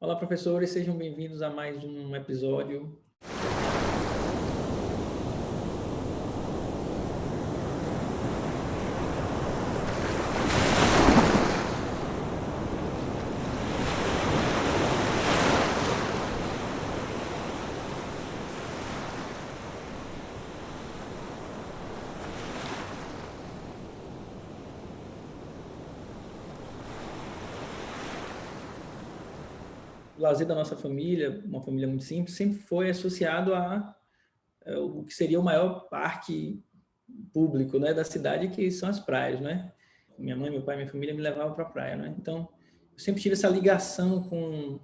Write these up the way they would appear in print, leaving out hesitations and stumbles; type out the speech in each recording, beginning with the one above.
Olá, professores, sejam bem-vindos a mais um episódio. O lazer da nossa família, uma família muito simples, sempre foi associado a o que seria o maior parque público, né, da cidade, que são as praias, né? Minha mãe, meu pai, minha família me levavam para a praia, né? Então, eu sempre tive essa ligação com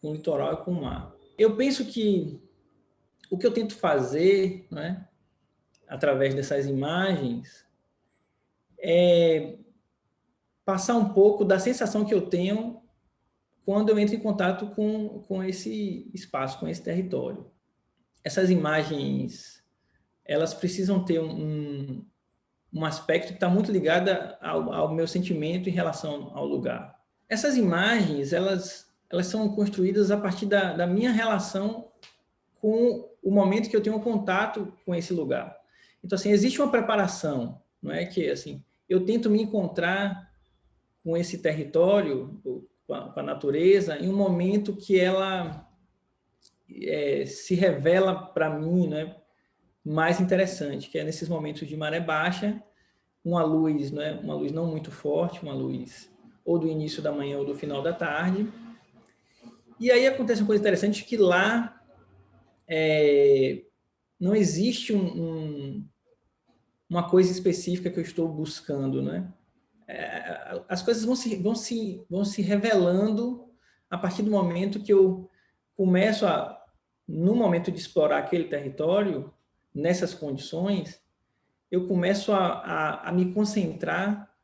o litoral e com o mar. Eu penso que o que eu tento fazer, né, através dessas imagens, é passar um pouco da sensação que eu tenho quando eu entro em contato com esse espaço, com esse território. Essas imagens, elas precisam ter um aspecto que está muito ligado ao meu sentimento em relação ao lugar. Essas imagens, elas são construídas a partir da minha relação com o momento que eu tenho contato com esse lugar. Então, assim, existe uma preparação, não é que, assim, eu tento me encontrar com esse território, com a natureza, em um momento que ela se revela para mim, né, mais interessante, que é nesses momentos de maré baixa, uma luz, né, uma luz não muito forte, uma luz ou do início da manhã ou do final da tarde. E aí acontece uma coisa interessante, que lá não existe uma coisa específica que eu estou buscando, né? As coisas vão se revelando a partir do momento que eu começo no momento de explorar aquele território, nessas condições, eu começo a me concentrar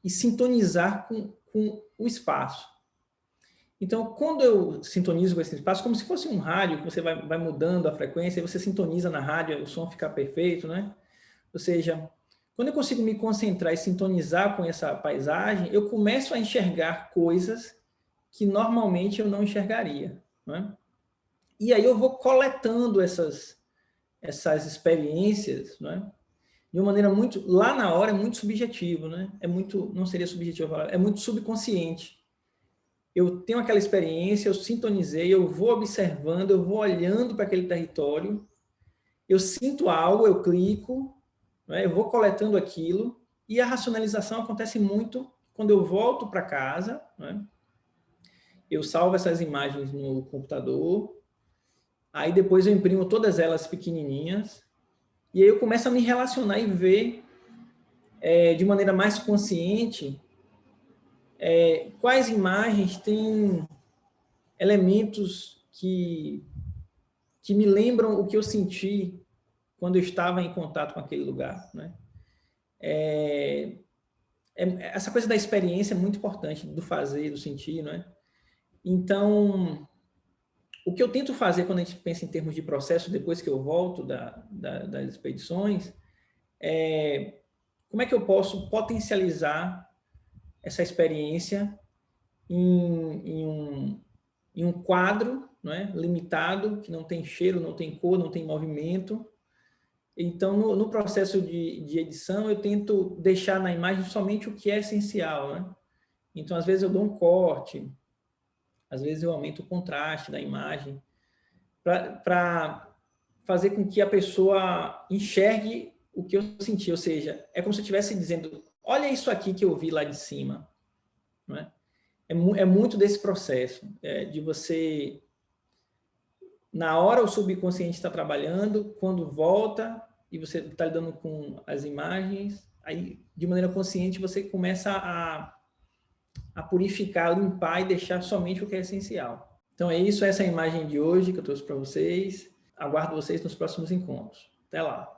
e sintonizar com o espaço. Então, quando eu sintonizo com esse espaço, como se fosse um rádio, que você vai mudando a frequência, e você sintoniza na rádio, o som fica perfeito, né? Ou seja, quando eu consigo me concentrar e sintonizar com essa paisagem, eu começo a enxergar coisas que normalmente eu não enxergaria, né? E aí eu vou coletando essas experiências, né? De uma maneira muito, lá na hora é muito subjetivo, né? É muito, não seria subjetivo falar, é muito subconsciente. Eu tenho aquela experiência, eu sintonizei, eu vou observando, eu vou olhando para aquele território, eu sinto algo, eu clico, né? Eu vou coletando aquilo, e a racionalização acontece muito quando eu volto para casa, né? Eu salvo essas imagens no computador, aí depois eu imprimo todas elas pequenininhas, e aí eu começo a me relacionar e ver de maneira mais consciente quais imagens têm elementos que me lembram o que eu senti quando eu estava em contato com aquele lugar, né? Essa coisa da experiência é muito importante, do fazer, do sentir, né? Então, o que eu tento fazer quando a gente pensa em termos de processo, depois que eu volto das expedições, como é que eu posso potencializar essa experiência em um quadro, não é, limitado, que não tem cheiro, não tem cor, não tem movimento. Então, no processo de edição, eu tento deixar na imagem somente o que é essencial, né? Então, às vezes eu dou um corte, às vezes eu aumento o contraste da imagem, para fazer com que a pessoa enxergue o que eu senti, ou seja, é como se eu estivesse dizendo, olha isso aqui que eu vi lá de cima, não é? É muito desse processo, de você, na hora o subconsciente está trabalhando, quando volta e você está lidando com as imagens, aí de maneira consciente você começa a purificar, limpar e deixar somente o que é essencial. Então é isso, essa é a imagem de hoje que eu trouxe para vocês. Aguardo vocês nos próximos encontros. Até lá!